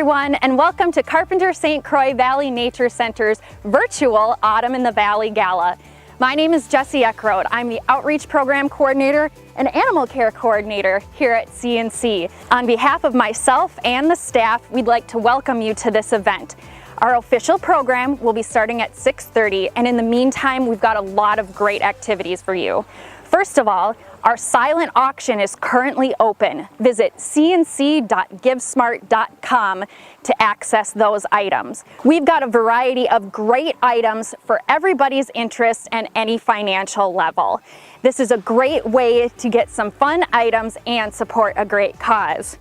everyone, and welcome to Carpenter St. Croix Valley Nature Center's virtual Autumn in the Valley Gala. My name is Jessie Eckroad. I'm the Outreach Program Coordinator and Animal Care Coordinator here at CNC. On behalf of myself and the staff, we'd like to welcome you to this event. Our official program will be starting at 6:30, and in the meantime, we've got a lot of great activities for you. First of all, our silent auction is currently open. Visit cnc.givesmart.com to access those items. We've got a variety of great items for everybody's interest and any financial level. This is a great way to get some fun items and support a great cause.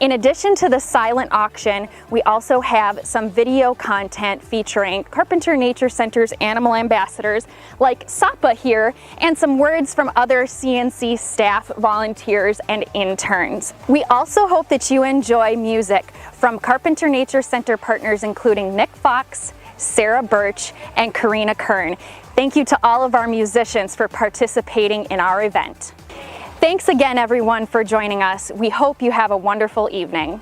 In addition to the silent auction, we also have some video content featuring Carpenter Nature Center's animal ambassadors like Sapa here, and some words from other CNC staff, volunteers, and interns. We also hope that you enjoy music from Carpenter Nature Center partners including Nick Fox, Sarah Birch, and Karina Kern. Thank you to all of our musicians for participating in our event. Thanks again, everyone, for joining us. We hope you have a wonderful evening.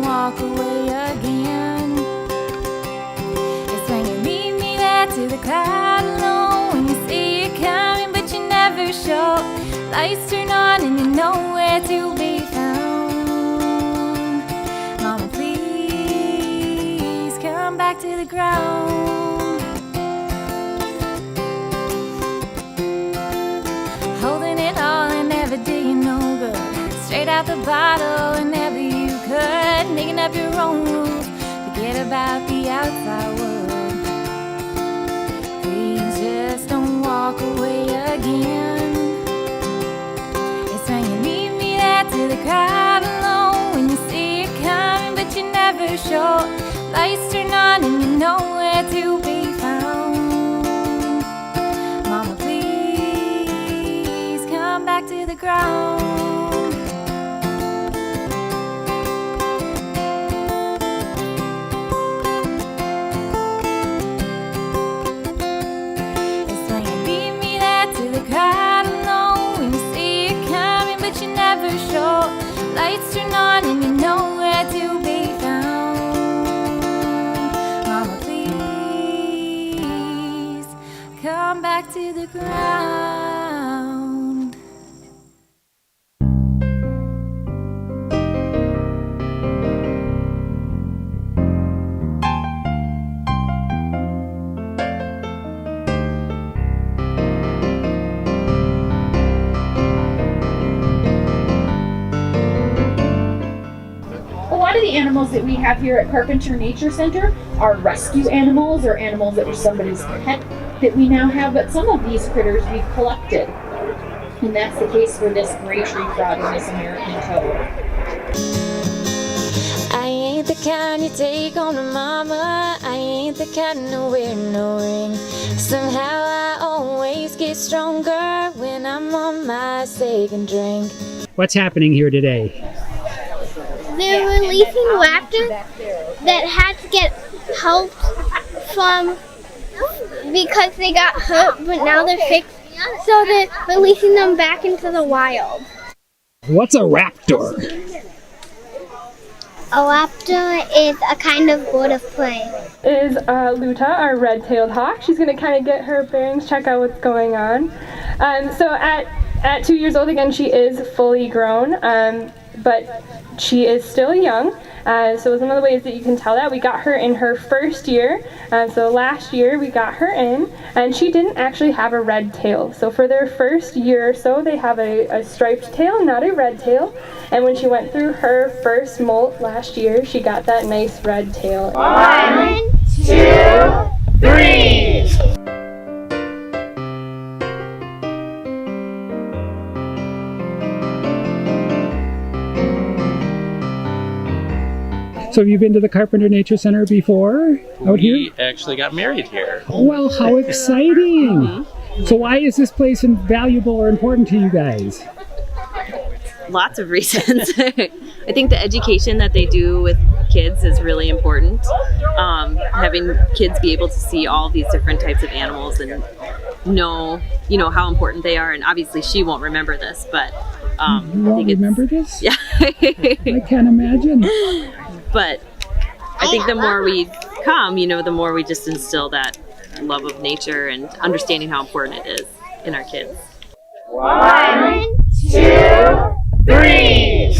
Walk away again. It's when you lead me there to the crowd alone, when you see it coming but you never show. Lights turn on and you're nowhere to be found. Mama, please come back to the ground. Holding it all and never did you no good. Straight out the bottle and never you could. Making up your own rules, forget about the outside world. Please just don't walk away again. It's when you leave me there to the crowd alone, when you see it coming but you never show. Lights turn on and you're nowhere to be found. Mama, please come back to the ground. Lights turn on and you're nowhere to be found. Mama, please come back to the ground. A lot of the animals that we have here at Carpenter Nature Center are rescue animals or animals that were somebody's pet that we now have, but some of these critters we've collected. And that's the case for this gray tree frog and this American toad. I ain't the kind you take home to mama. I ain't the kind to wear no ring. Somehow I always get stronger when I'm on my second drink. What's happening here today? They're releasing raptors that had to get help from because they got hurt, but now they're fixed. So they're releasing them back into the wild. What's a raptor? A raptor is a kind of bird of prey. Is Luta, our red-tailed hawk. She's going to kind of get her bearings, check out what's going on. So at 2 years old, again, she is fully grown, but she is still young. So one of the ways that you can tell that, we got her in her first year. So last year we got her in, and she didn't actually have a red tail. So for their first year or so, they have a striped tail, not a red tail. And when she went through her first molt last year, she got that nice red tail. 1, 2, 3. So have you been to the Carpenter Nature Center before? Out here? We actually got married here. Well, how exciting! So why is this place valuable or important to you guys? Lots of reasons. I think the education that they do with kids is really important. Having kids be able to see all these different types of animals and know, how important they are. And obviously she won't remember this, but You won't remember this? Yeah. I can't imagine. But I think the more we come, the more we just instill that love of nature and understanding how important it is in our kids. 1, 2, 3.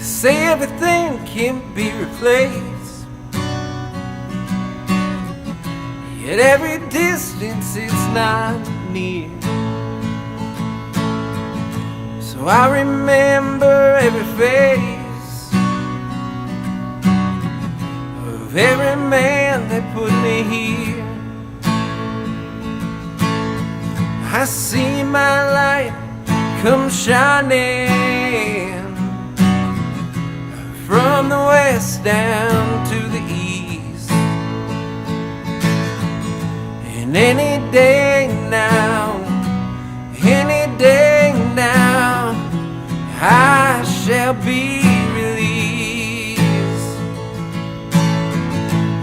Say everything can be replaced, yet every distance is not near. So I remember every face of every man that put me here. I see my light come shining from the west down to the east. And any day now, I shall be released.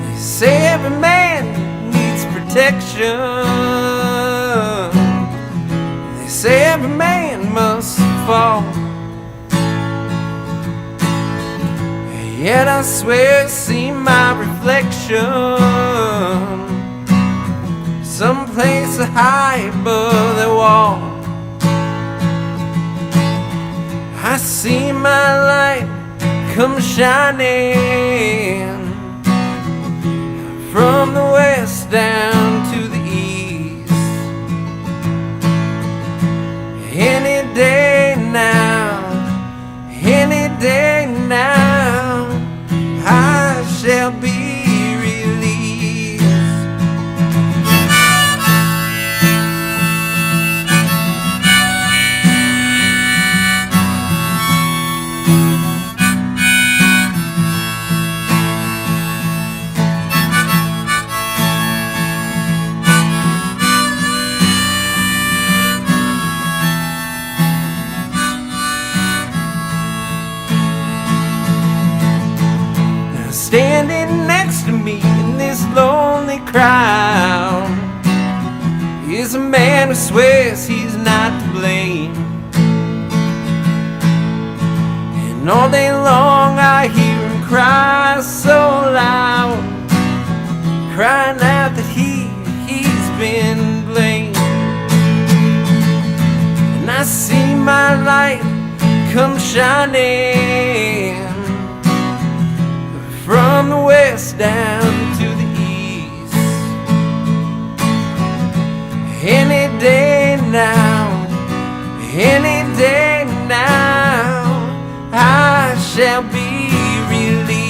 They say every man needs protection. They say every man must fall. Yet I swear I see my reflection someplace high above the wall. I see my light come shining from the west down to the east. Any day now, I shall be released. Standing next to me in this lonely crowd is a man who swears he's not to blame. And all day long I hear him cry so loud, crying out that he's been blamed. And I see my light come shining west down to the east. Any day now, any day now, I shall be released.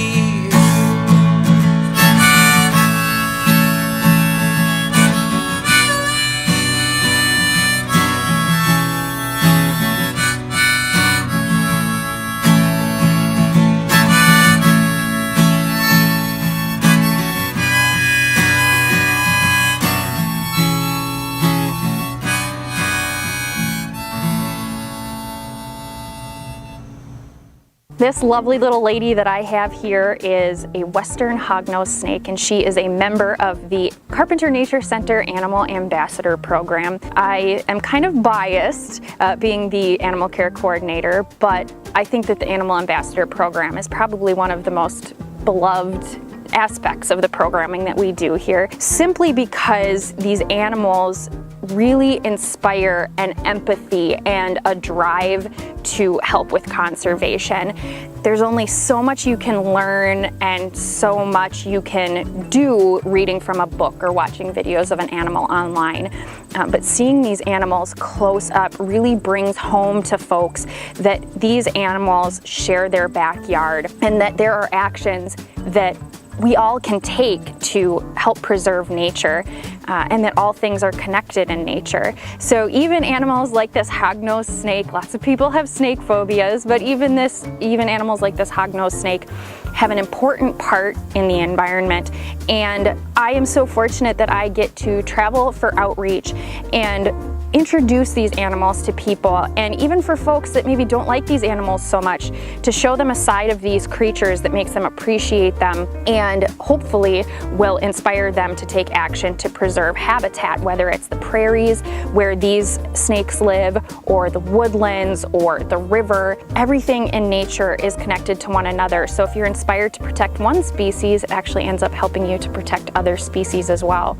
This lovely little lady that I have here is a western hognose snake, and she is a member of the Carpenter Nature Center Animal Ambassador Program. I am kind of biased being the animal care coordinator, but I think that the Animal Ambassador Program is probably one of the most beloved aspects of the programming that we do here, simply because these animals really inspire an empathy and a drive to help with conservation. There's only so much you can learn and so much you can do reading from a book or watching videos of an animal online. But seeing these animals close up really brings home to folks that these animals share their backyard and that there are actions that we all can take to help preserve nature, and that all things are connected in nature. So even animals like this hognose snake, lots of people have snake phobias, but even animals like this hognose snake have an important part in the environment. And I am so fortunate that I get to travel for outreach and introduce these animals to people, and even for folks that maybe don't like these animals so much, to show them a side of these creatures that makes them appreciate them and hopefully will inspire them to take action to preserve habitat, whether it's the prairies where these snakes live, or the woodlands, or the river. Everything in nature is connected to one another, so if you're inspired to protect one species, it actually ends up helping you to protect other species as well.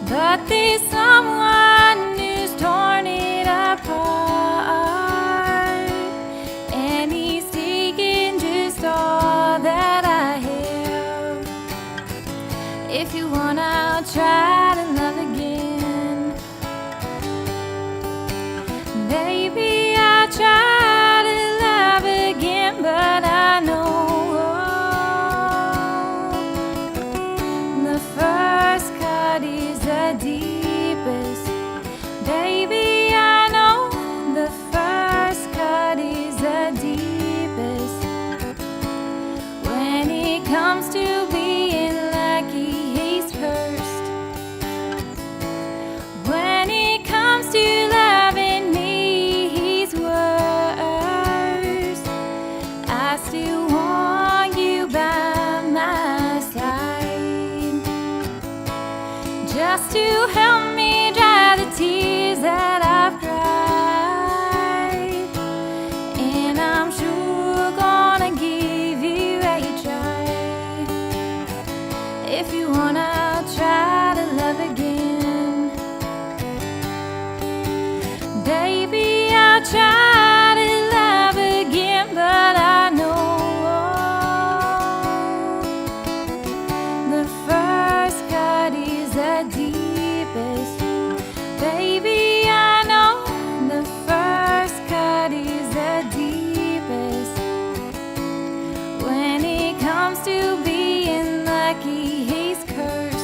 But there's someone who's torn it apart, and he's taken just all that I have. If you want, I'll try to love again. Maybe I'll try to love again, but I know the first cut is the deepest. Baby, I know the first cut is the deepest. When it comes to being lucky, he's first. When it comes to loving me, he's worst. I still want you by my side, just to help me dry the tears that I've cried. And I'm sure gonna give you a try. If you want, I'll try to love again. Baby, I'll try to love again, but I know the first cut is the deepest. Baby, I know the first cut is the deepest. When it comes to being lucky, he's cursed.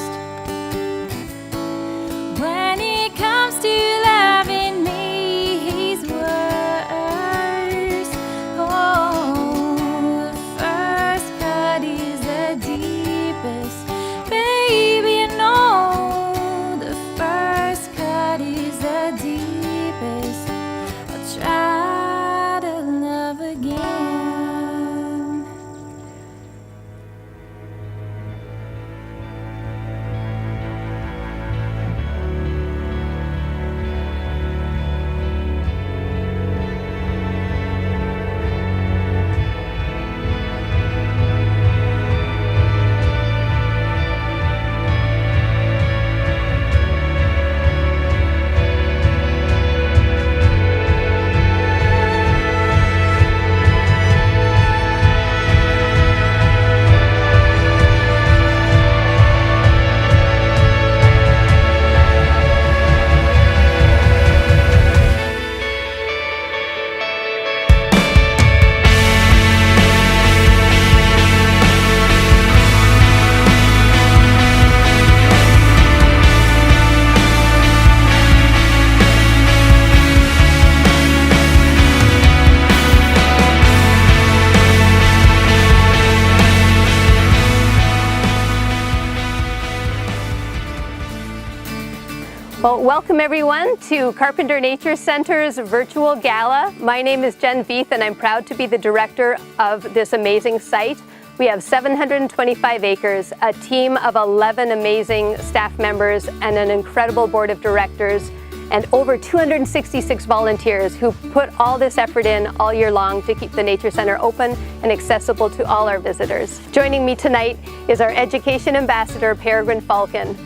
Well, welcome everyone to Carpenter Nature Center's virtual gala. My name is Jen Veith and I'm proud to be the director of this amazing site. We have 725 acres, a team of 11 amazing staff members and an incredible board of directors and over 266 volunteers who put all this effort in all year long to keep the Nature Center open and accessible to all our visitors. Joining me tonight is our Education Ambassador, Peregrine Falcon.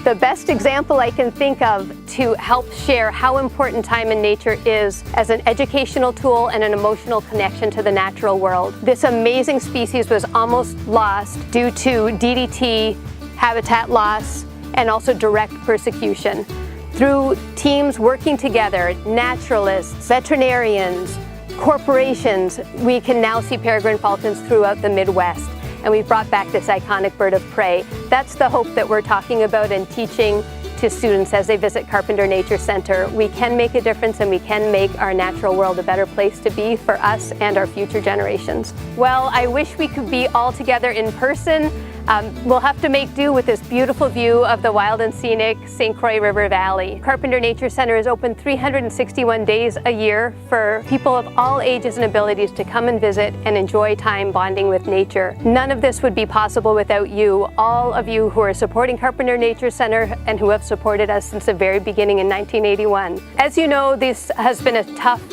The best example I can think of to help share how important time in nature is as an educational tool and an emotional connection to the natural world. This amazing species was almost lost due to DDT, habitat loss, and also direct persecution. Through teams working together, naturalists, veterinarians, corporations, we can now see peregrine falcons throughout the Midwest. And we've brought back this iconic bird of prey. That's the hope that we're talking about and teaching to students as they visit Carpenter Nature Center. We can make a difference and we can make our natural world a better place to be for us and our future generations. Well, I wish we could be all together in person. We'll have to make do with this beautiful view of the wild and scenic St. Croix River Valley. Carpenter Nature Center is open 361 days a year for people of all ages and abilities to come and visit and enjoy time bonding with nature. None of this would be possible without you, all of you who are supporting Carpenter Nature Center and who have supported us since the very beginning in 1981. As you know, this has been a tough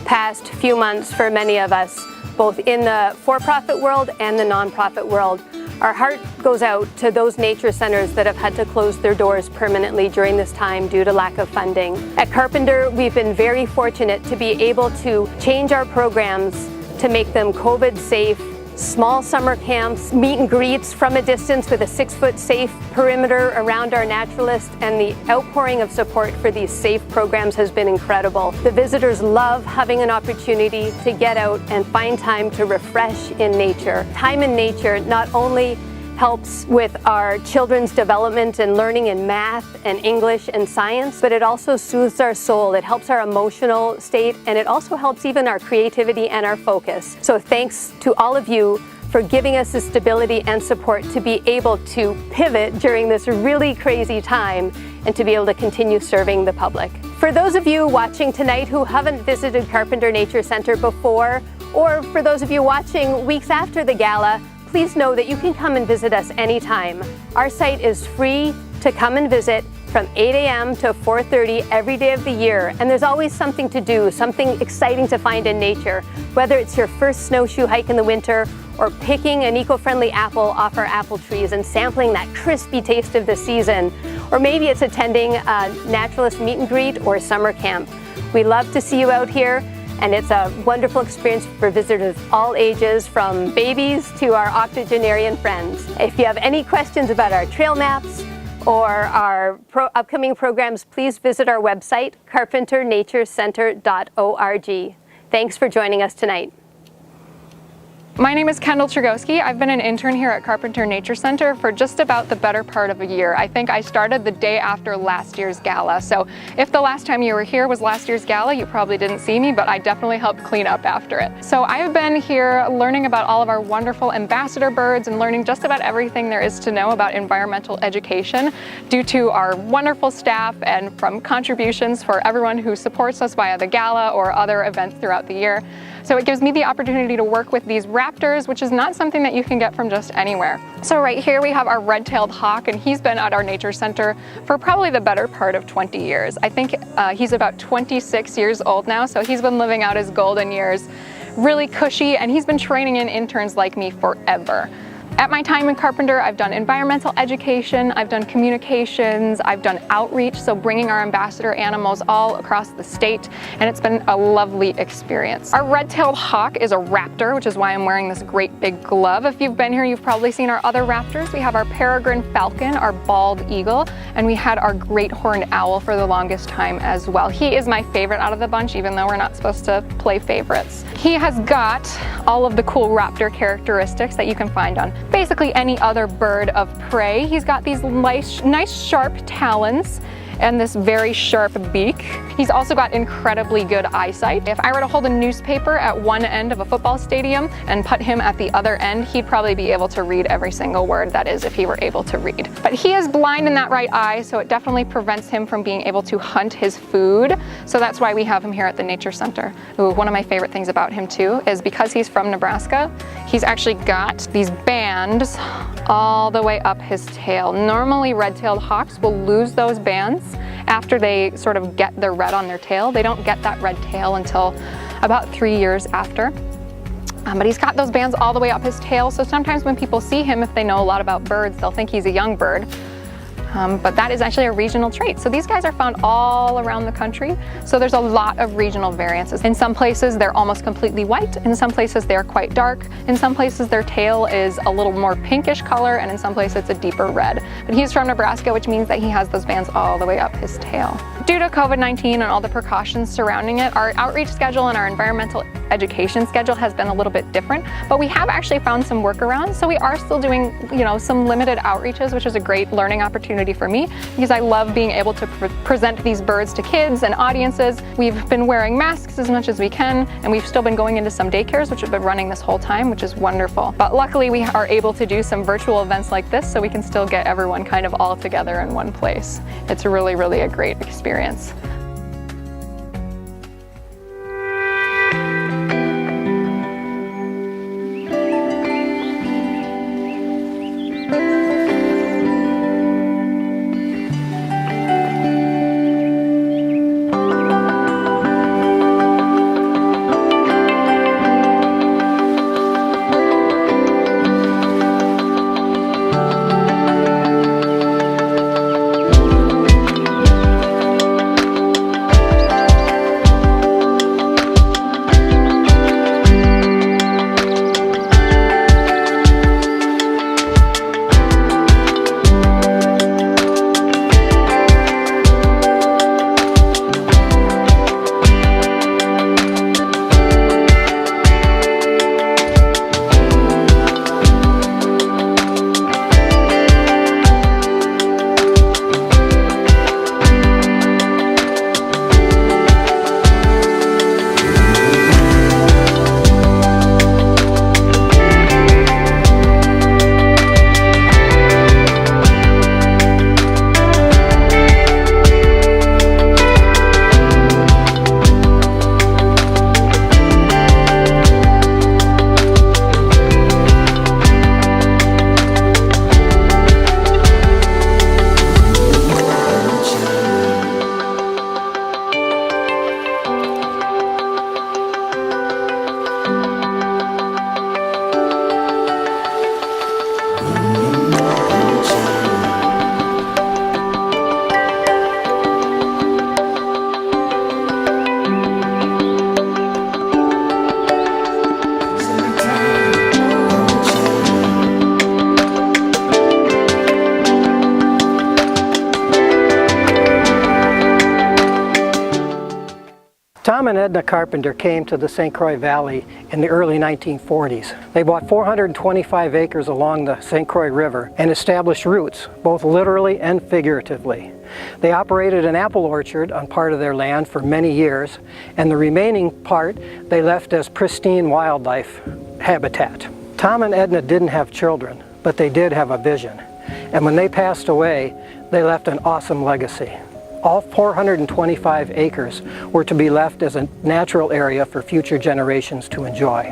past few months for many of us, both in the for-profit world and the nonprofit world. Our heart goes out to those nature centers that have had to close their doors permanently during this time due to lack of funding. At Carpenter, we've been very fortunate to be able to change our programs to make them COVID safe, small summer camps, meet and greets from a distance with a 6-foot safe perimeter around our naturalists, and the outpouring of support for these safe programs has been incredible. The visitors love having an opportunity to get out and find time to refresh in nature. Time in nature not only helps with our children's development and learning in math and English and science, but it also soothes our soul. It helps our emotional state, and it also helps even our creativity and our focus. So thanks to all of you for giving us the stability and support to be able to pivot during this really crazy time and to be able to continue serving the public. For those of you watching tonight who haven't visited Carpenter Nature Center before, or for those of you watching weeks after the gala, please know that you can come and visit us anytime. Our site is free to come and visit from 8 a.m. to 4:30 every day of the year, and there's always something to do, something exciting to find in nature, whether it's your first snowshoe hike in the winter or picking an eco-friendly apple off our apple trees and sampling that crispy taste of the season, or maybe it's attending a naturalist meet and greet or summer camp. We love to see you out here, and it's a wonderful experience for visitors of all ages, from babies to our octogenarian friends. If you have any questions about our trail maps or our upcoming programs, please visit our website, carpenternaturecenter.org. Thanks for joining us tonight. My name is Kendall Tragowski. I've been an intern here at Carpenter Nature Center for just about the better part of a year. I think I started the day after last year's gala. So if the last time you were here was last year's gala, you probably didn't see me, but I definitely helped clean up after it. So I have been here learning about all of our wonderful ambassador birds and learning just about everything there is to know about environmental education due to our wonderful staff and from contributions for everyone who supports us via the gala or other events throughout the year. So it gives me the opportunity to work with these raptors, which is not something that you can get from just anywhere. So right here we have our red-tailed hawk, and he's been at our nature center for probably the better part of 20 years. I think he's about 26 years old now, so he's been living out his golden years, really cushy, and he's been training in interns like me forever. At my time in Carpenter, I've done environmental education, I've done communications, I've done outreach, so bringing our ambassador animals all across the state, and it's been a lovely experience. Our red-tailed hawk is a raptor, which is why I'm wearing this great big glove. If you've been here, you've probably seen our other raptors. We have our peregrine falcon, our bald eagle, and we had our great horned owl for the longest time as well. He is my favorite out of the bunch, even though we're not supposed to play favorites. He has got all of the cool raptor characteristics that you can find on basically any other bird of prey. He's got these nice sharp talons, and this very sharp beak. He's also got incredibly good eyesight. If I were to hold a newspaper at one end of a football stadium and put him at the other end, he'd probably be able to read every single word, that is, if he were able to read. But he is blind in that right eye, so it definitely prevents him from being able to hunt his food. So that's why we have him here at the Nature Center. Ooh, one of my favorite things about him too is because he's from Nebraska, he's actually got these bands all the way up his tail. Normally red-tailed hawks will lose those bands after they sort of get the red on their tail. They don't get that red tail until about 3 years after. But he's got those bands all the way up his tail, so sometimes when people see him, if they know a lot about birds, they'll think he's a young bird. But that is actually a regional trait. So these guys are found all around the country. So there's a lot of regional variances. In some places, they're almost completely white. In some places, they're quite dark. In some places, their tail is a little more pinkish color, and in some places, it's a deeper red. But he's from Nebraska, which means that he has those bands all the way up his tail. Due to COVID-19 and all the precautions surrounding it, our outreach schedule and our environmental education schedule has been a little bit different, but we have actually found some workarounds. So we are still doing, some limited outreaches, which is a great learning opportunity for me because I love being able to present these birds to kids and audiences. We've been wearing masks as much as we can, and we've still been going into some daycares, which have been running this whole time, which is wonderful. But luckily we are able to do some virtual events like this, so we can still get everyone kind of all together in one place. It's really, really a great experience. Tom and Edna Carpenter came to the St. Croix Valley in the early 1940s. They bought 425 acres along the St. Croix River and established roots, both literally and figuratively. They operated an apple orchard on part of their land for many years, and the remaining part they left as pristine wildlife habitat. Tom and Edna didn't have children, but they did have a vision. And when they passed away, they left an awesome legacy. All 425 acres were to be left as a natural area for future generations to enjoy.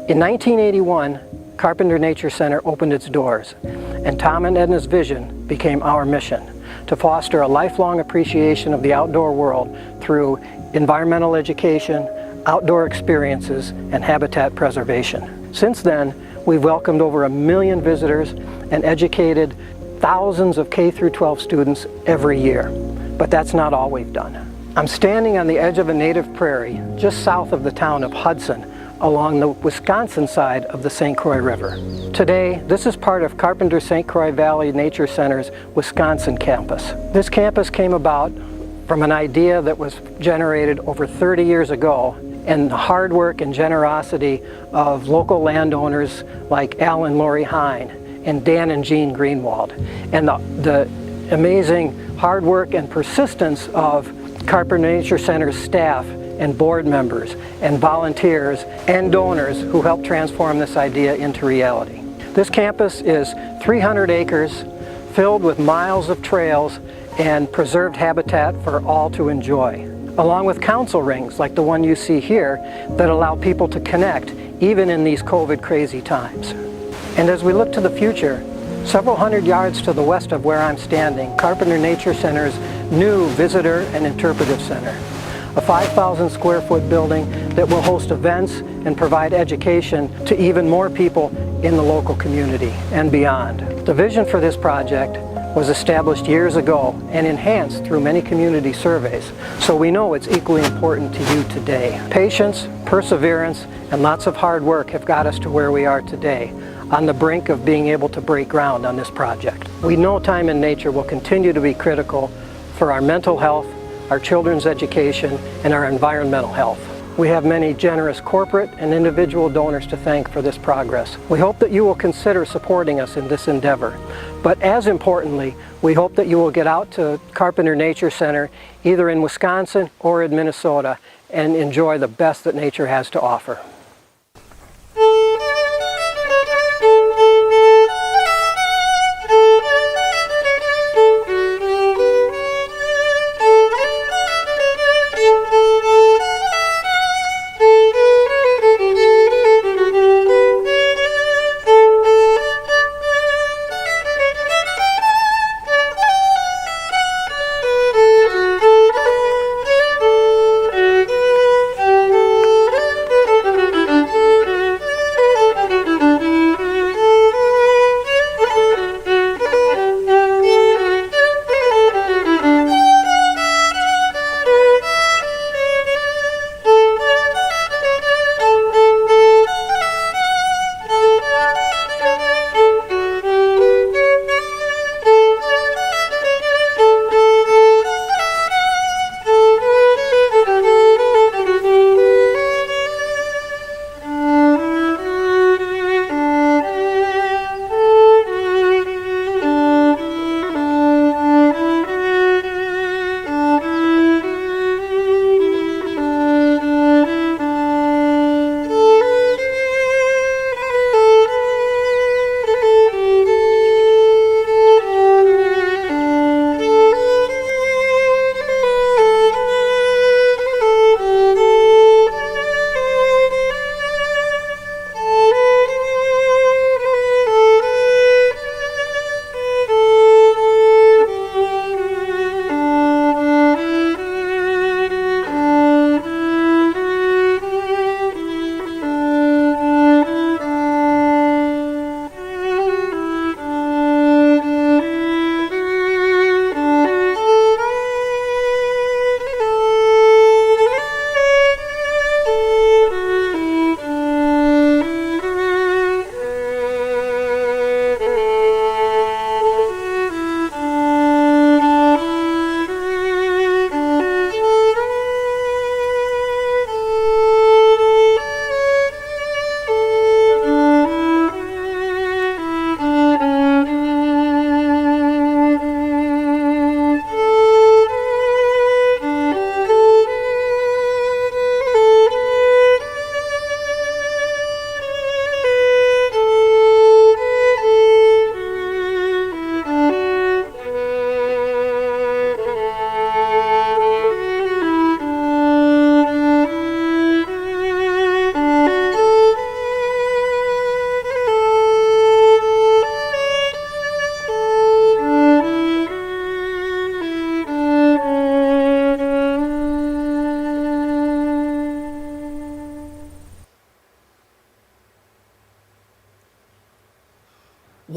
In 1981, Carpenter Nature Center opened its doors, and Tom and Edna's vision became our mission, to foster a lifelong appreciation of the outdoor world through environmental education, outdoor experiences, and habitat preservation. Since then, we've welcomed over 1 million visitors and educated thousands of K-12 students every year. But that's not all we've done. I'm standing on the edge of a native prairie just south of the town of Hudson along the Wisconsin side of the St. Croix River. Today, this is part of Carpenter St. Croix Valley Nature Center's Wisconsin campus. This campus came about from an idea that was generated over 30 years ago and the hard work and generosity of local landowners like Al and Lori Hine and Dan and Jean Greenwald, and the amazing hard work and persistence of Carpenter Nature Center's staff and board members and volunteers and donors who helped transform this idea into reality. This campus is 300 acres filled with miles of trails and preserved habitat for all to enjoy, along with council rings like the one you see here that allow people to connect even in these COVID crazy times. And as we look to the future, several hundred yards to the west of where I'm standing, Carpenter Nature Center's new visitor and interpretive center, a 5,000 square foot building that will host events and provide education to even more people in the local community and beyond. The vision for this project was established years ago and enhanced through many community surveys, so we know it's equally important to you today. Patience, perseverance, and lots of hard work have got us to where we are today, on the brink of being able to break ground on this project. We know time in nature will continue to be critical for our mental health, our children's education, and our environmental health. We have many generous corporate and individual donors to thank for this progress. We hope that you will consider supporting us in this endeavor. But as importantly, we hope that you will get out to Carpenter Nature Center, either in Wisconsin or in Minnesota, and enjoy the best that nature has to offer.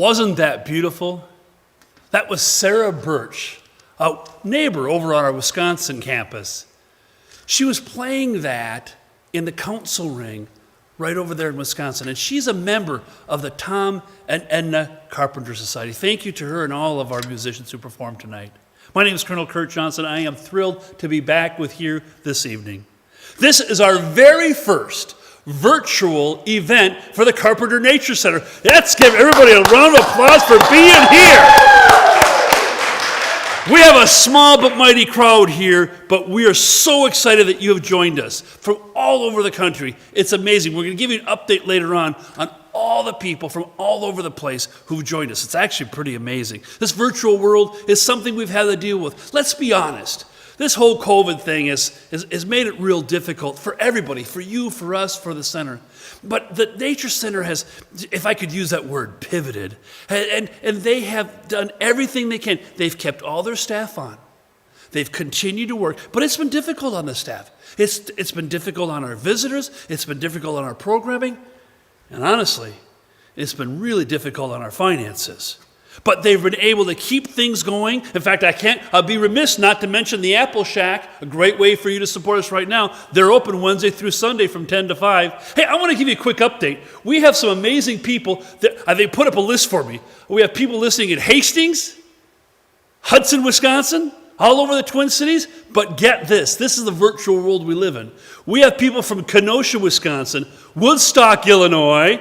Wasn't that beautiful? That was Sarah Birch, a neighbor over on our Wisconsin campus. She was playing that in the council ring right over there in Wisconsin, and she's a member of the Tom and Edna Carpenter Society. Thank you to her and all of our musicians who performed tonight. My name is Colonel Kurt Johnson. I am thrilled to be back with you this evening. This is our very first virtual event for the Carpenter Nature Center. Let's give everybody a round of applause for being here. We have a small but mighty crowd here, but we are so excited that you have joined us from all over the country. It's amazing. We're going to give you an update later on all the people from all over the place who've joined us. It's actually pretty amazing. This virtual world is something we've had to deal with. Let's be honest. This whole COVID thing has made it real difficult for everybody, for you, for us, for the center. But the Nature Center has, if I could use that word, pivoted. And they have done everything they can. They've kept all their staff on. They've continued to work. But it's been difficult on the staff. It's been difficult on our visitors. It's been difficult on our programming. And honestly, it's been really difficult on our finances. But they've been able to keep things going. In fact, I'll be remiss not to mention the Apple Shack, a great way for you to support us right now. They're open Wednesday through Sunday from 10 to 5. Hey, I want to give you a quick update. We have some amazing people. They put up a list for me. We have people listening in Hastings, Hudson, Wisconsin, all over the Twin Cities. But get this. This is the virtual world we live in. We have people from Kenosha, Wisconsin, Woodstock, Illinois,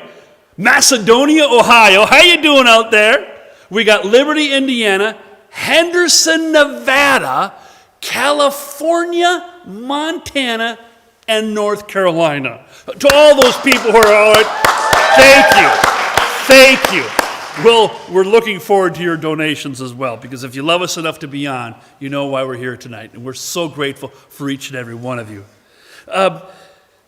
Macedonia, Ohio. How you doing out there? We got Liberty, Indiana, Henderson, Nevada, California, Montana, and North Carolina. To all those people who are all right, thank you. Well, we're looking forward to your donations as well, because if you love us enough to be on, you know why we're here tonight. And we're so grateful for each and every one of you.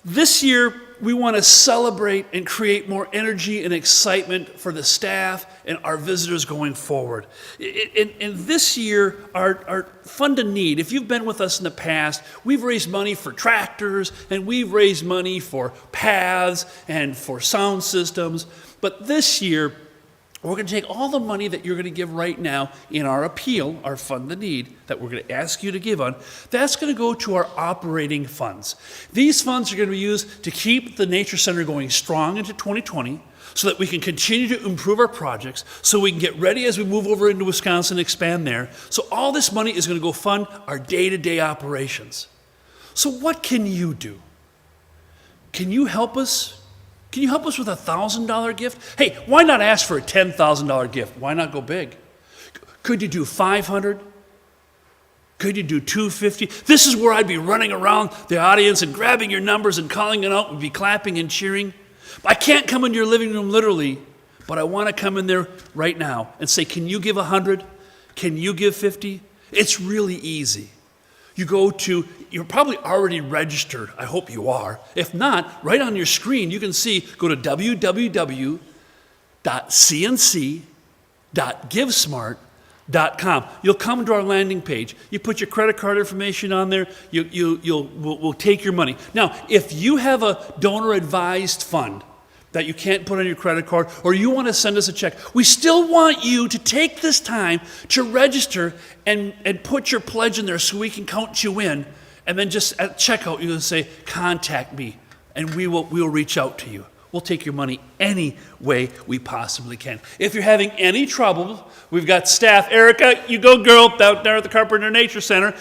This year, we want to celebrate and create more energy and excitement for the staff and our visitors going forward. And this year, our Fund a Need, if you've been with us in the past, we've raised money for tractors, and we've raised money for paths and for sound systems. But this year, we're going to take all the money that you're going to give right now in our appeal, our Fund the Need, that we're going to ask you to give on. That's going to go to our operating funds. These funds are going to be used to keep the Nature Center going strong into 2020 so that we can continue to improve our projects, so we can get ready as we move over into Wisconsin and expand there. So all this money is going to go fund our day-to-day operations. So what can you do? Can you help us? Can you help us with a $1,000 gift? Hey, why not ask for a $10,000 gift? Why not go big? Could you do $500? Could you do $250? This is where I'd be running around the audience and grabbing your numbers and calling it out. We'd be clapping and cheering. I can't come into your living room literally, but I want to come in there right now and say, can you give 100? Can you give 50? It's really easy. You go to, you're probably already registered. I hope you are. If not, right on your screen, you can see, go to www.cnc.givesmart.com. You'll come to our landing page. You put your credit card information on there. We'll take your money. Now, if you have a donor-advised fund that you can't put on your credit card, or you want to send us a check, we still want you to take this time to register and put your pledge in there so we can count you in. And then just at checkout, you can say, contact me, and we'll reach out to you. We'll take your money any way we possibly can. If you're having any trouble, we've got staff. Erica, you go, girl, out there at the Carpenter Nature Center.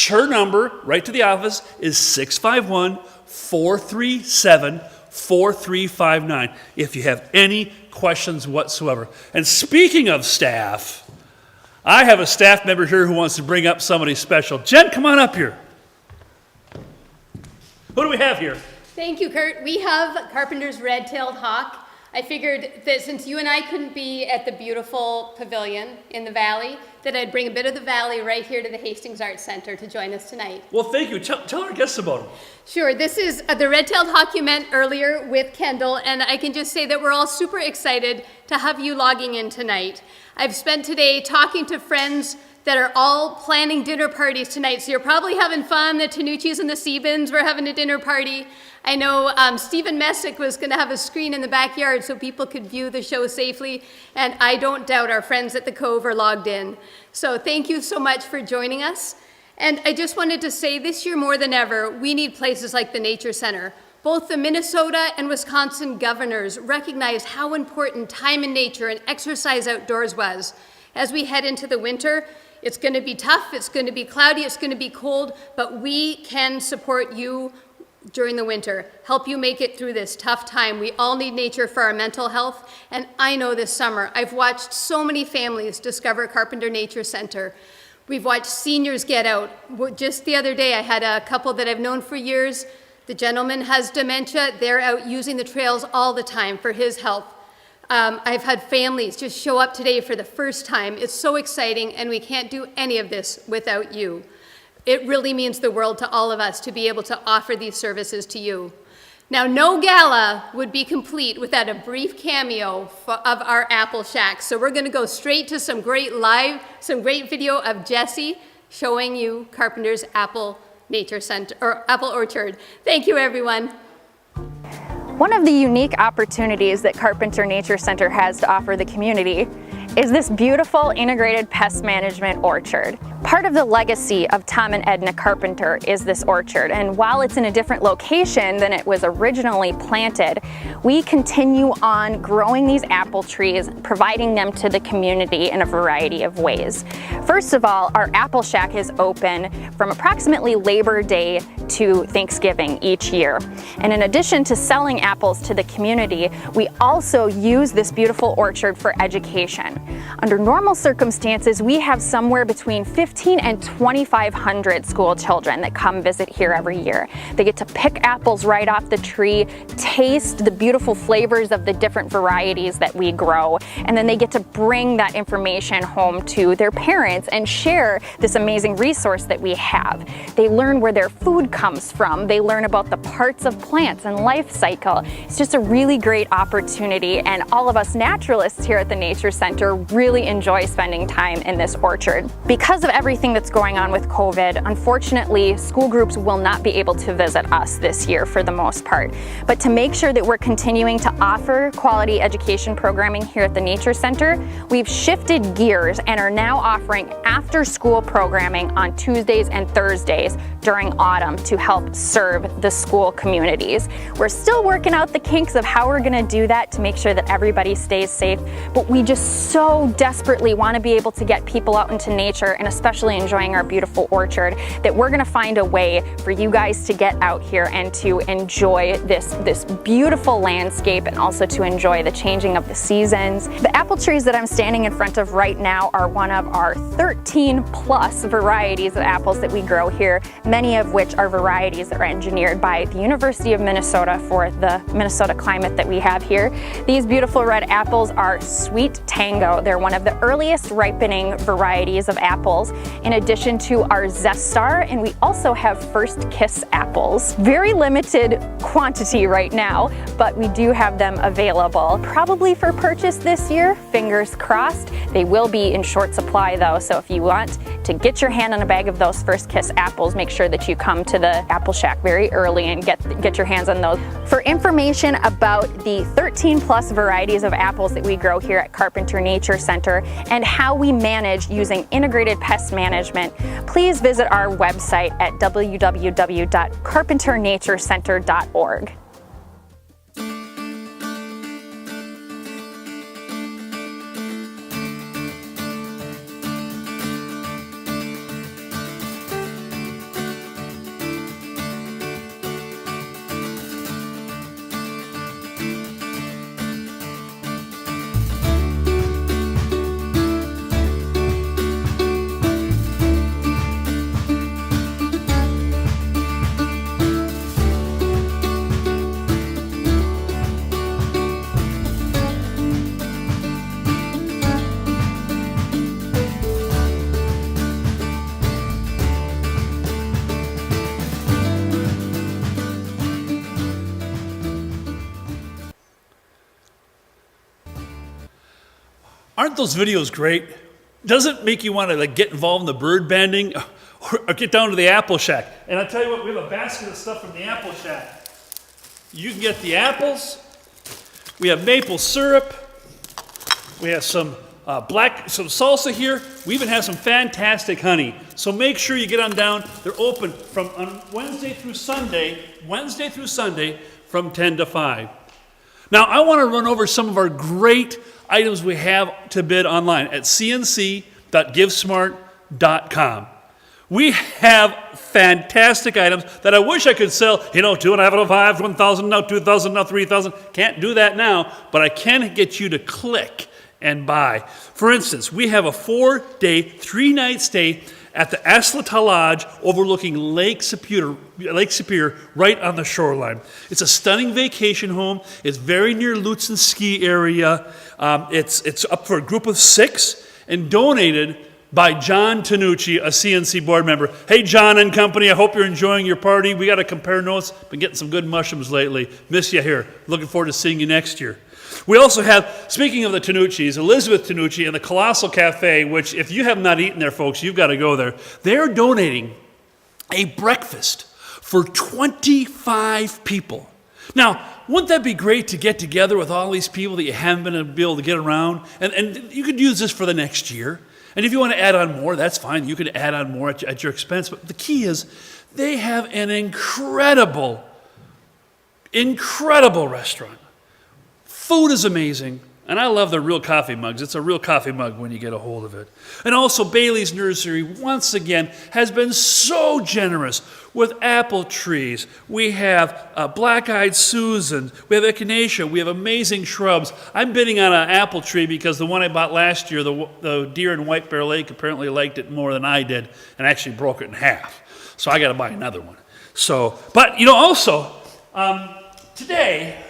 Her number, right to the office, is 651-437-4359 if you have any questions whatsoever. And speaking of staff, I have a staff member here who wants to bring up somebody special. Jen, come on up here. Who do we have here? Thank you, Kurt. We have Carpenter's red-tailed hawk. I figured that since you and I couldn't be at the beautiful pavilion in the valley, that I'd bring a bit of the valley right here to the Hastings Arts Center to join us tonight. Well, thank you. Tell our guests about him. Sure. This is the red-tailed hawk you met earlier with Kendall, and I can just say that we're all super excited to have you logging in tonight. I've spent today talking to friends that are all planning dinner parties tonight, so you're probably having fun. The Tanucci's and the Sebens were having a dinner party. I know Stephen Messick was going to have a screen in the backyard so people could view the show safely, and I don't doubt our friends at the Cove are logged in. So thank you so much for joining us. And I just wanted to say this year more than ever, we need places like the Nature Center. Both the Minnesota and Wisconsin governors recognized how important time in nature and exercise outdoors was. As we head into the winter, it's going to be tough, it's going to be cloudy, it's going to be cold, but we can support you during the winter, help you make it through this tough time. We all need nature for our mental health, and I know this summer I've watched so many families discover Carpenter Nature Center. We've watched seniors get out. Just the other day, I had a couple that I've known for years. The gentleman has dementia. They're out using the trails all the time for his health. I've had families just show up today for the first time. It's so exciting, and we can't do any of this without you. It really means the world to all of us to be able to offer these services to you. Now, no gala would be complete without a brief cameo of our Apple Shack. So we're going to go straight to some great video of Jesse showing you Carpenter's Apple Nature Center, or Apple Orchard. Thank you, everyone. One of the unique opportunities that Carpenter Nature Center has to offer the community is this beautiful integrated pest management orchard. Part of the legacy of Tom and Edna Carpenter is this orchard, and while it's in a different location than it was originally planted, we continue on growing these apple trees, providing them to the community in a variety of ways. First of all, our Apple Shack is open from approximately Labor Day to Thanksgiving each year. And in addition to selling apples to the community, we also use this beautiful orchard for education. Under normal circumstances, we have somewhere between 15 and 2,500 school children that come visit here every year. They get to pick apples right off the tree, taste the beautiful flavors of the different varieties that we grow, and then they get to bring that information home to their parents and share this amazing resource that we have. They learn where their food comes from. They learn about the parts of plants and life cycle. It's just a really great opportunity, and all of us naturalists here at the Nature Center really enjoy spending time in this orchard. Because of everything that's going on with COVID, unfortunately, school groups will not be able to visit us this year for the most part. But to make sure that we're continuing to offer quality education programming here at the Nature Center, we've shifted gears and are now offering after-school programming on Tuesdays and Thursdays during autumn to help serve the school communities. We're still working out the kinks of how we're going to do that to make sure that everybody stays safe, but we just so desperately want to be able to get people out into nature and especially enjoying our beautiful orchard that we're going to find a way for you guys to get out here and to enjoy this beautiful landscape and also to enjoy the changing of the seasons. The apple trees that I'm standing in front of right now are one of our 13 plus varieties of apples that we grow here, many of which are varieties that are engineered by the University of Minnesota for the Minnesota climate that we have here. These beautiful red apples are Sweet Tango. They're one of the earliest ripening varieties of apples, in addition to our Zestar, and we also have First Kiss apples. Very limited quantity right now, but we do have them available. Probably for purchase this year, fingers crossed. They will be in short supply though, so if you want to get your hand on a bag of those First Kiss apples, make sure that you come to the Apple Shack very early and get your hands on those. For information about the 13 plus varieties of apples that we grow here at Carpenter Nature Center and how we manage using integrated pest management, please visit our website at www.carpenternaturecenter.org. Aren't those videos great? Doesn't it make you want to get involved in the bird banding or get down to the Apple Shack? And I'll tell you what, we have a basket of stuff from the Apple Shack. You can get the apples. We have maple syrup. We have some some salsa here. We even have some fantastic honey. So make sure you get on down. They're open from on Wednesday through Sunday from 10 to 5. Now, I want to run over some of our great items we have to bid online at cnc.givesmart.com. We have fantastic items that I wish I could sell, 2.5 out of 5, 1,000, now 2,000, now 3,000. Can't do that now, but I can get you to click and buy. For instance, we have a 4-day, 3-night stay at the Aslata Lodge overlooking Lake Superior right on the shoreline. It's a stunning vacation home. It's very near Lutsen ski area. It's up for a group of 6 and donated by John Tanucci, a CNC board member. Hey, John and company, I hope you're enjoying your party. We got to compare notes. Been getting some good mushrooms lately. Miss you here. Looking forward to seeing you next year. We also have, speaking of the Tanucci's, Elizabeth Tanucci and the Colossal Cafe, which if you have not eaten there, folks, you've got to go there. They're donating a breakfast for 25 people. Now, wouldn't that be great to get together with all these people that you haven't been able to get around? And you could use this for the next year. And if you want to add on more, that's fine. You can add on more at your expense. But the key is they have an incredible restaurant. Food is amazing. And I love the real coffee mugs. It's a real coffee mug when you get a hold of it. And also Bailey's Nursery, once again, has been so generous with apple trees. We have black-eyed Susan. We have echinacea. We have amazing shrubs. I'm bidding on an apple tree because the one I bought last year, the deer in White Bear Lake apparently liked it more than I did and actually broke it in half. So I got to buy another one. So, but, also, today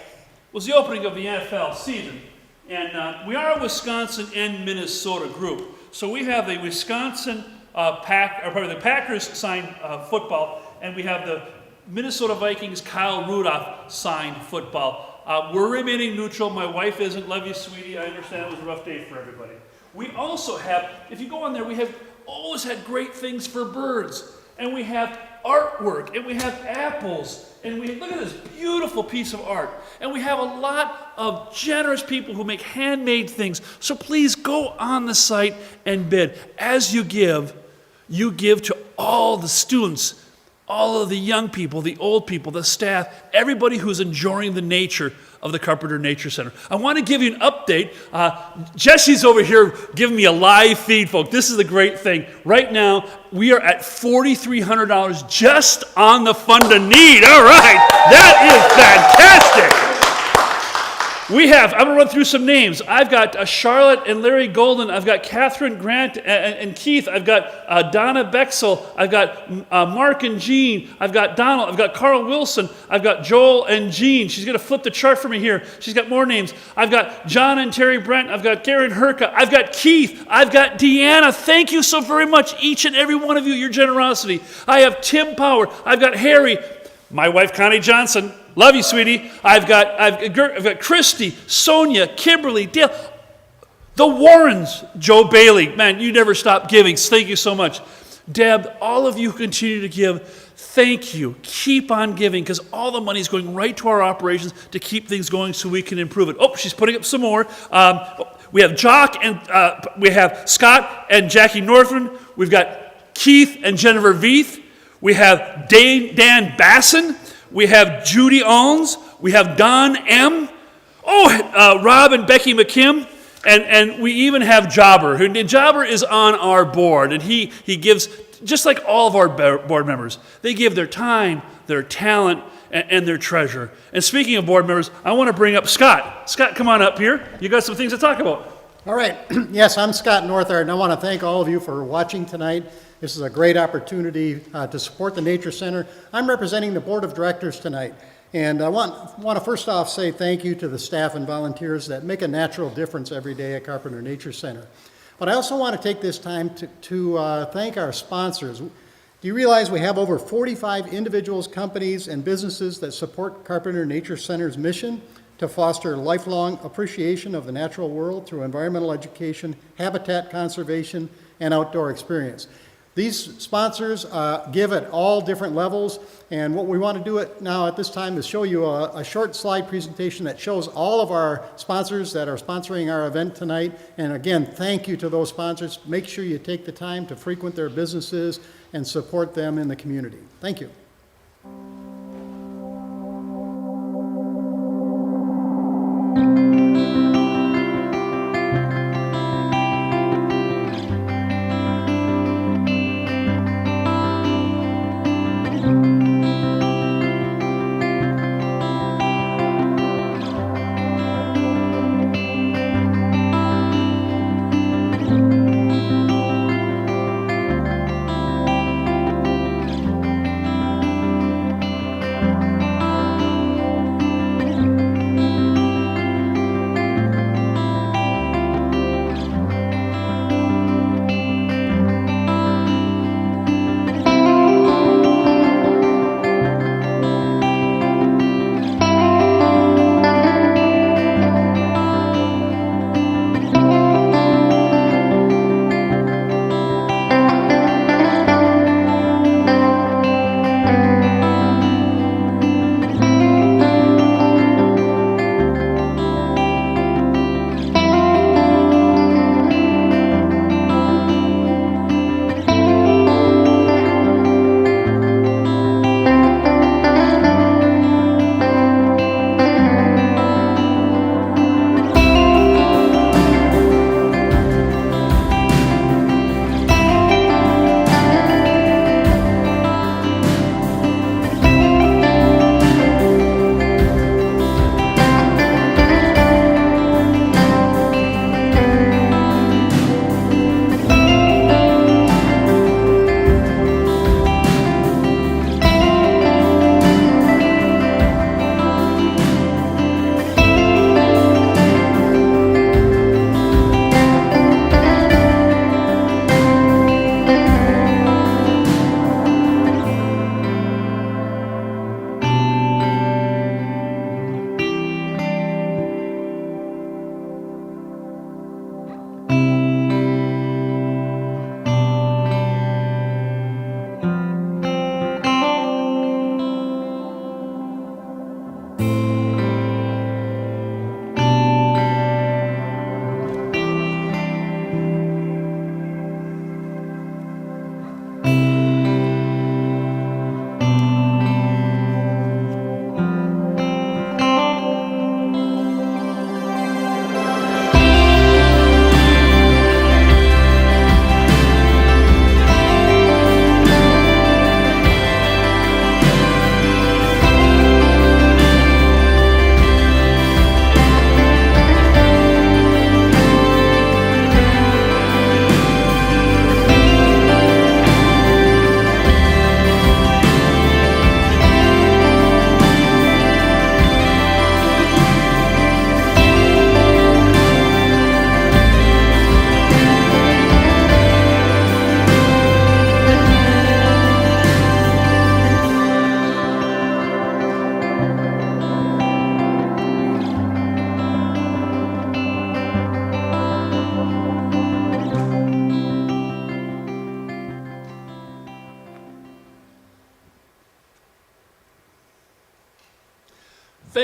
was the opening of the NFL season. And we are a Wisconsin and Minnesota group. So we have the Wisconsin the Packers signed football, and we have the Minnesota Vikings Kyle Rudolph signed football. We're remaining neutral. My wife isn't. Love you, sweetie. I understand it was a rough day for everybody. We also have, if you go on there, we have always had great things for birds. And we have artwork, and we have apples, and look at this beautiful piece of art. And we have a lot of generous people who make handmade things. So please go on the site and bid. As you give to all the students, all of the young people, the old people, the staff, everybody who's enjoying the nature of the Carpenter Nature Center. I want to give you an update. Jesse's over here giving me a live feed, folks. This is the great thing. Right now, we are at $4,300 just on the Fund a Need. All right, that is fantastic. I'm going to run through some names. I've got Charlotte and Larry Golden. I've got Catherine Grant and Keith. I've got Donna Bexel. I've got Mark and Jean. I've got Donald. I've got Carl Wilson. I've got Joel and Jean. She's going to flip the chart for me here. She's got more names. I've got John and Terry Brent. I've got Garen Herka. I've got Keith. I've got Deanna. Thank you so very much, each and every one of you, your generosity. I have Tim Power. I've got Harry. My wife, Connie Johnson. Love you, sweetie. I've got Christy, Sonia, Kimberly, Dale, the Warrens, Joe Bailey. Man, you never stop giving. Thank you so much. Deb, all of you who continue to give, thank you. Keep on giving because all the money is going right to our operations to keep things going so we can improve it. Oh, she's putting up some more. We have Jock and we have Scott and Jackie Northman. We've got Keith and Jennifer Veith. We have Dan Basson. We have Judy Owens. We have Don M. Rob and Becky McKim. And we even have Jobber. And Jobber is on our board. And he gives, just like all of our board members, they give their time, their talent, and their treasure. And speaking of board members, I want to bring up Scott. Scott, come on up here. You got some things to talk about. All right. Yes, I'm Scott Northard, and I want to thank all of you for watching tonight. This is a great opportunity to support the Nature Center. I'm representing the Board of Directors tonight, and I want to first off say thank you to the staff and volunteers that make a natural difference every day at Carpenter Nature Center. But I also want to take this time to thank our sponsors. Do you realize we have over 45 individuals, companies, and businesses that support Carpenter Nature Center's mission to foster lifelong appreciation of the natural world through environmental education, habitat conservation, and outdoor experience. These sponsors give at all different levels, and what we want to do now at this time is show you a short slide presentation that shows all of our sponsors that are sponsoring our event tonight. And again, thank you to those sponsors. Make sure you take the time to frequent their businesses and support them in the community. Thank you.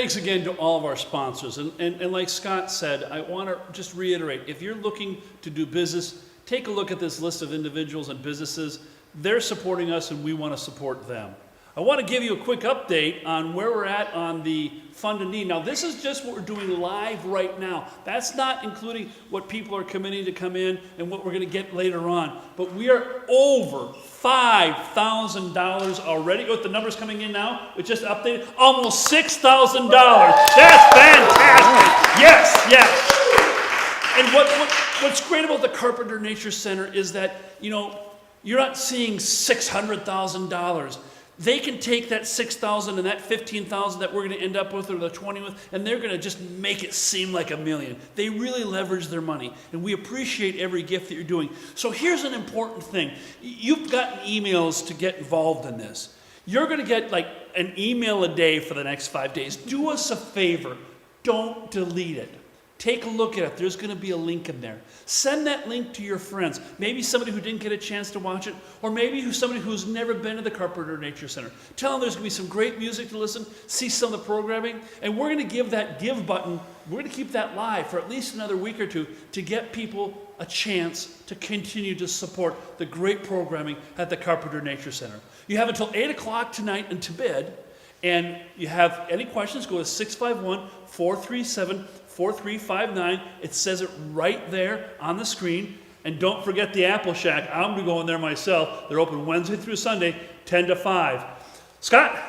Thanks again to all of our sponsors. And like Scott said, I want to just reiterate, if you're looking to do business, take a look at this list of individuals and businesses. They're supporting us and we want to support them. I want to give you a quick update on where we're at on the Fund a Need. Now, this is just what we're doing live right now. That's not including what people are committing to come in and what we're going to get later on. But we are over $5,000 already. What the numbers coming in now? We just updated almost $6,000. That's fantastic. Yes, yes. And what's great about the Carpenter Nature Center is that, you know, you're not seeing $600,000. They can take that $6,000 and that $15,000 that we're going to end up with, or the $20,000 with, and they're going to just make it seem like $1 million. They really leverage their money, and we appreciate every gift that you're doing. So here's an important thing. You've gotten emails to get involved in this. You're going to get like an email a day for the next 5 days. Do us a favor. Don't delete it. Take a look at it. There's going to be a link in there. Send that link to your friends. Maybe somebody who didn't get a chance to watch it, or maybe somebody who's never been to the Carpenter Nature Center. Tell them there's going to be some great music to listen, see some of the programming, and we're going to give that give button, we're going to keep that live for at least another week or two to get people a chance to continue to support the great programming at the Carpenter Nature Center. You have until 8 o'clock tonight and to bed, and you have any questions, go to 651-437-4359. It says it right there on the screen. And don't forget the Apple Shack. I'm going to go in there myself. They're open Wednesday through Sunday, 10 to 5. Scott?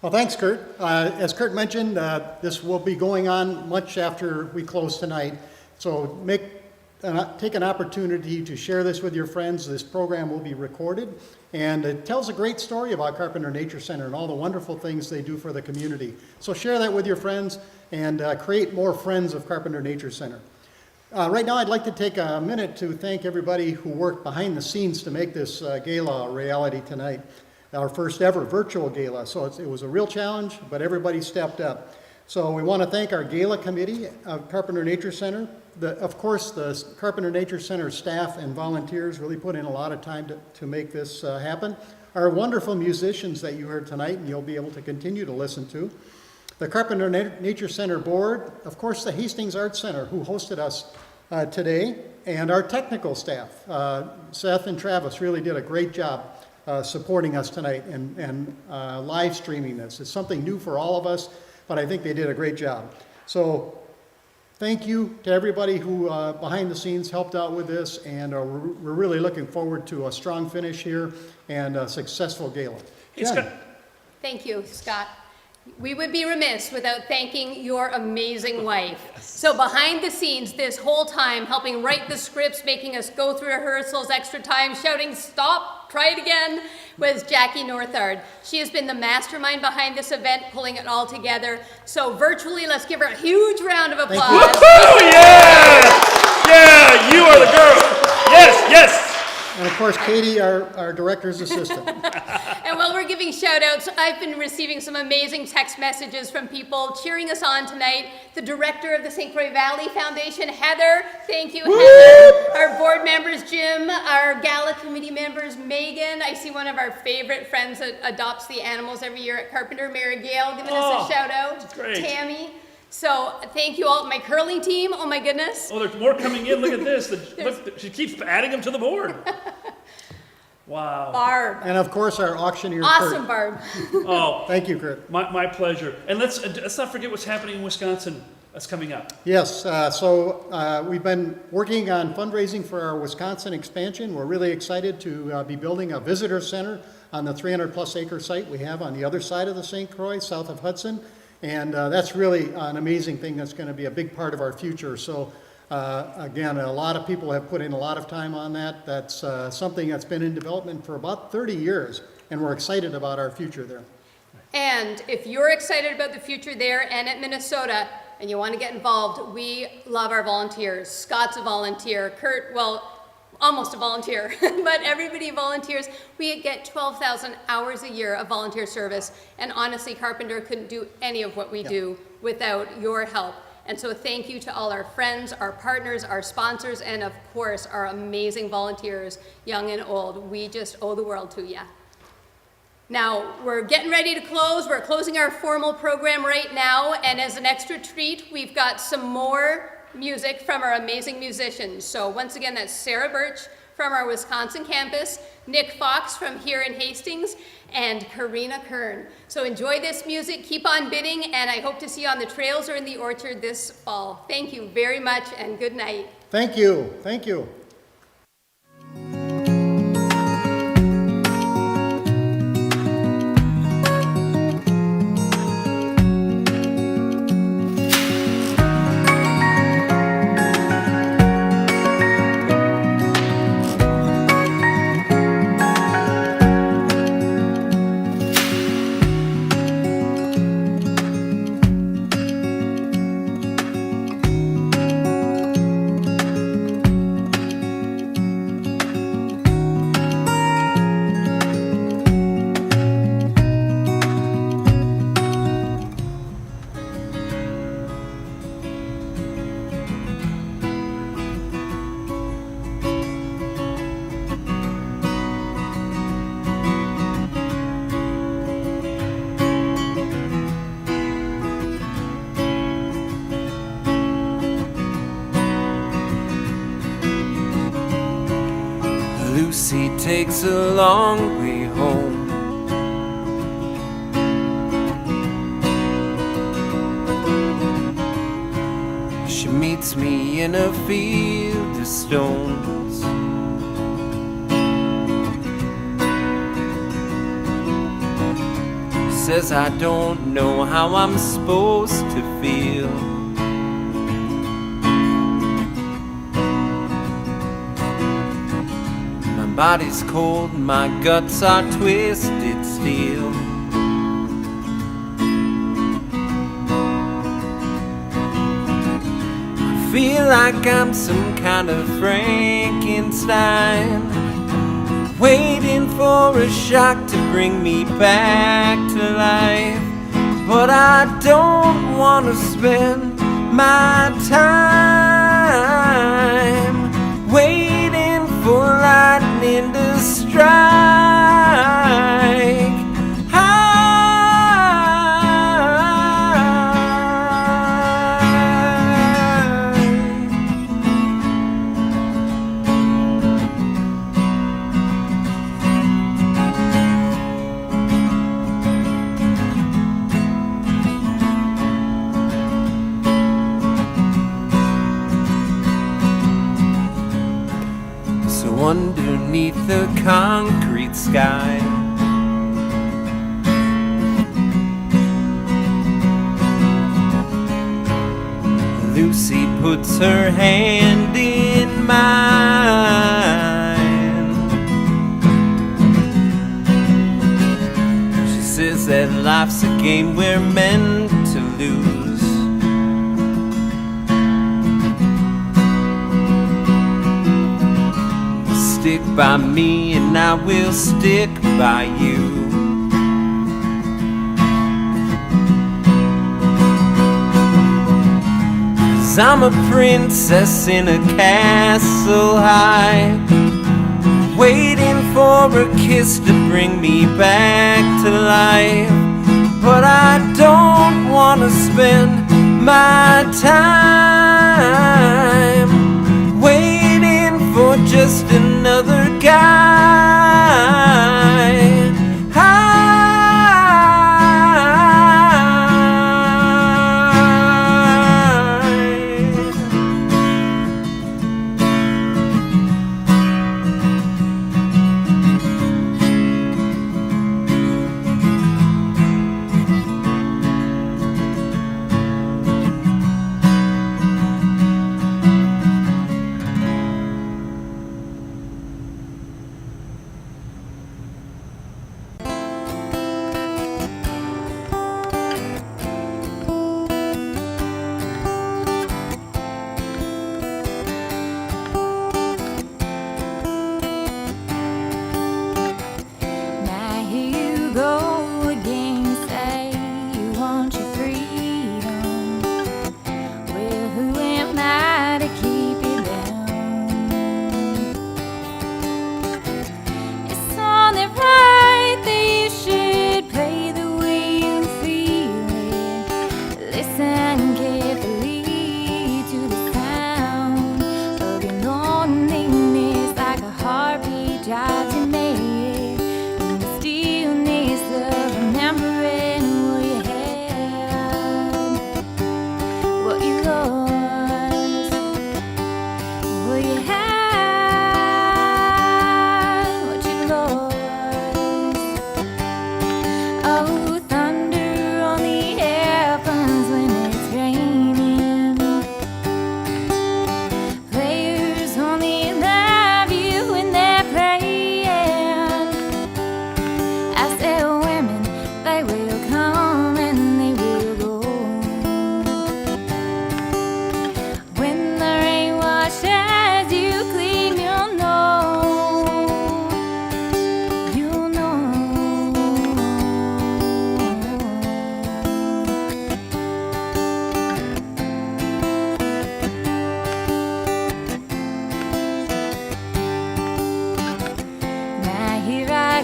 Well, thanks, Kurt. As Kurt mentioned, this will be going on much after we close tonight. So take an opportunity to share this with your friends. This program will be recorded, and it tells a great story about Carpenter Nature Center and all the wonderful things they do for the community. So share that with your friends and create more friends of Carpenter Nature Center. Right now, I'd like to take a minute to thank everybody who worked behind the scenes to make this gala a reality tonight, our first ever virtual gala. So it was a real challenge, but everybody stepped up. So we want to thank our gala committee of Carpenter Nature Center. Of course, the Carpenter Nature Center staff and volunteers really put in a lot of time to make this happen. Our wonderful musicians that you heard tonight and you'll be able to continue to listen to. The Carpenter Nature Center board, of course, the Hastings Arts Center, who hosted us today, and our technical staff. Seth and Travis really did a great job supporting us tonight and live streaming this. It's something new for all of us, but I think they did a great job. So thank you to everybody who behind the scenes helped out with this, and we're really looking forward to a strong finish here and a successful gala. Jen. Thank you, Scott. We would be remiss without thanking your amazing wife. So behind the scenes this whole time, helping write the scripts, making us go through rehearsals extra time, shouting, "Stop, try it again," was Jackie Northard. She has been the mastermind behind this event, pulling it all together. So virtually, let's give her a huge round of applause. Woohoo! Yeah! Yeah, you are the girl. Yes, yes. And of course, Katie, our director's assistant. And while we're giving shout outs, I've been receiving some amazing text messages from people cheering us on tonight. The director of the St. Croix Valley Foundation, Heather. Thank you, Heather. Our board members, Jim. Our Gala committee members, Megan. I see one of our favorite friends that adopts the animals every year at Carpenter, Mary Gale, giving us a shout out. Great. Tammy. So thank you all. My curling team, oh my goodness. Oh, there's more coming in. Look at this. Look, she keeps adding them to the board. Wow. Barb. And of course, our auctioneer, awesome, Kurt. Barb. Oh, thank you, Kurt. My pleasure. And let's not forget what's happening in Wisconsin. That's coming up. Yes, so we've been working on fundraising for our Wisconsin expansion. We're really excited to be building a visitor center on the 300-plus acre site we have on the other side of the St. Croix, south of Hudson. And that's really an amazing thing that's going to be a big part of our future. So again, a lot of people have put in a lot of time on that. That's something that's been in development for about 30 years, and we're excited about our future there. And if you're excited about the future there and at Minnesota, and you want to get involved, we love our volunteers. Scott's a volunteer. Kurt, well, almost a volunteer, but everybody volunteers. We get 12,000 hours a year of volunteer service, and honestly, Carpenter couldn't do any of what we do without your help. And so thank you to all our friends, our partners, our sponsors, and of course, our amazing volunteers, young and old. We just owe the world to you. Now, we're getting ready to close. We're closing our formal program right now, and as an extra treat, we've got some more music from our amazing musicians. So once again, that's Sarah Birch from our Wisconsin campus, Nick Fox from here in Hastings, and Karina Kern. So enjoy this music, keep on bidding, and I hope to see you on the trails or in the orchard this fall. Thank you very much, and good night. Thank you. Thank you. Lucy takes a long way home. She meets me in a field of stones. Says I don't know how I'm supposed to feel. My body's cold, my guts are twisted steel. I feel like I'm some kind of Frankenstein, waiting for a shock to bring me back to life. But I don't want to spend my time waiting for lightning to strike. Underneath the concrete sky, Lucy puts her hand in mine. She says that life's a game we're meant to lose. Stick by me and I will stick by you. 'Cause I'm a princess in a castle high, waiting for a kiss to bring me back to life. But I don't want to spend my time waiting for just another guy.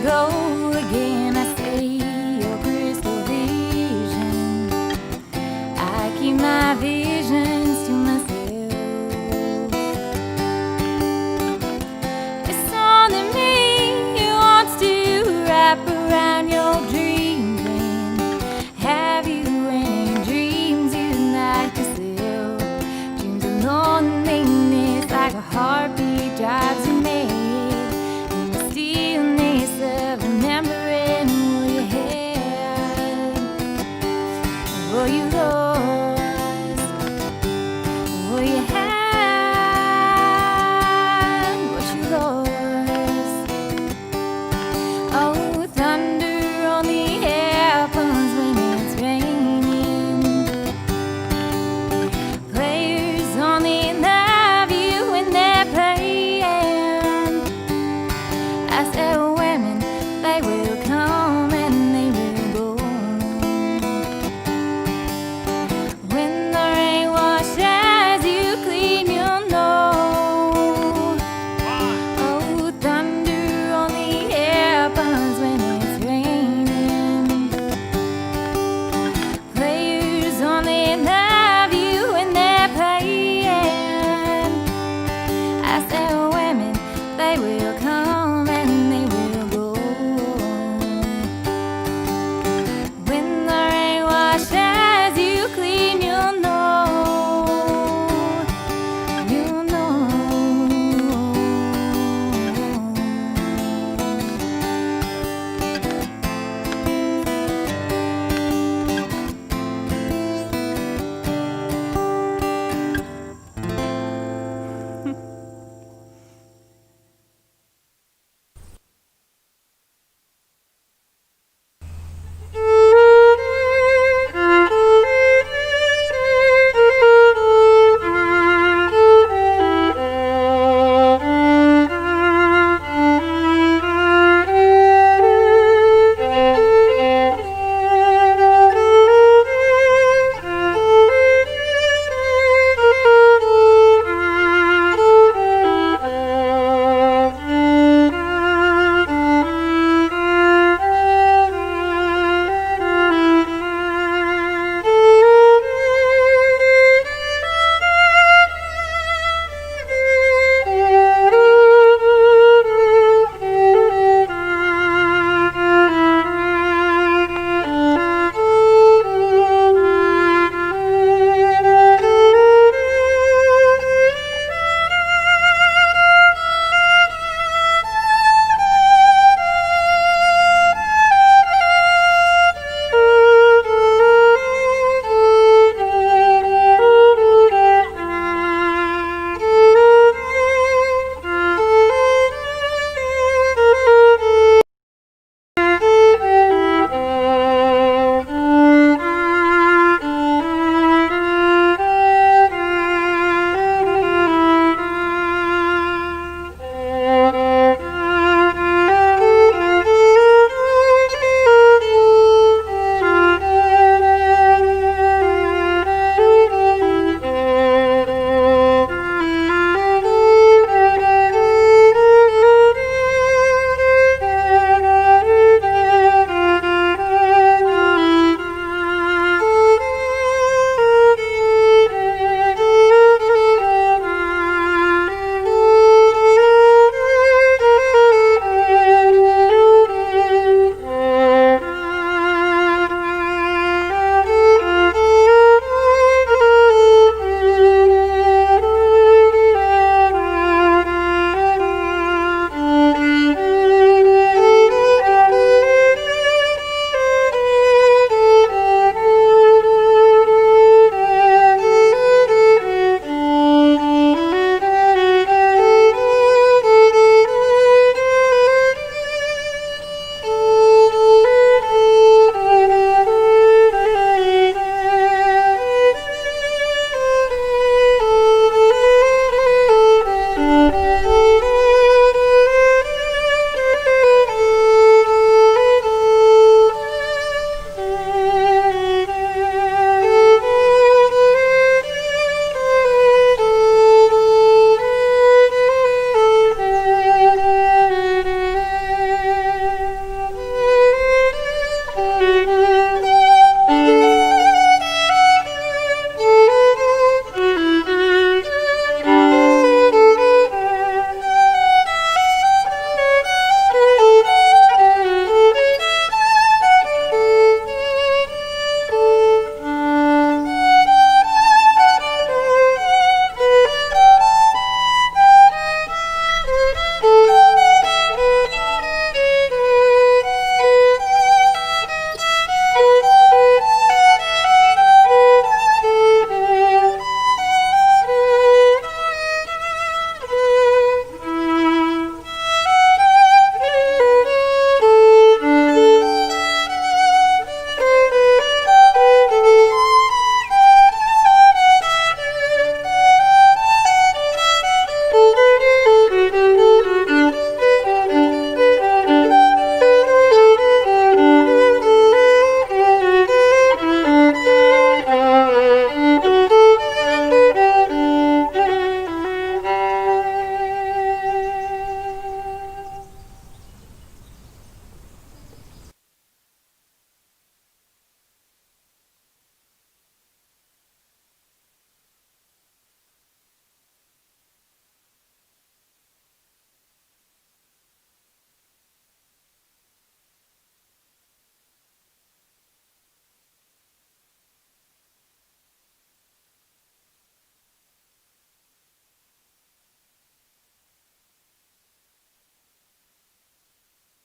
go again. I say your crystal vision. I keep my visions to myself. It's only me who wants to wrap around your dream van. Have you any dreams you'd like to sell? Dreams of loneliness like a heartbeat drives you mad. And the stillness of remembering who you had, who you lost, who you had, what you lost. Oh, thunder only happens when it's raining. Players only love you when they're playing. I said women, they will come and they will go. When the rain washes you clean, you'll know. Oh, thunder only happens when it's raining. Players only love you when they're playing. I said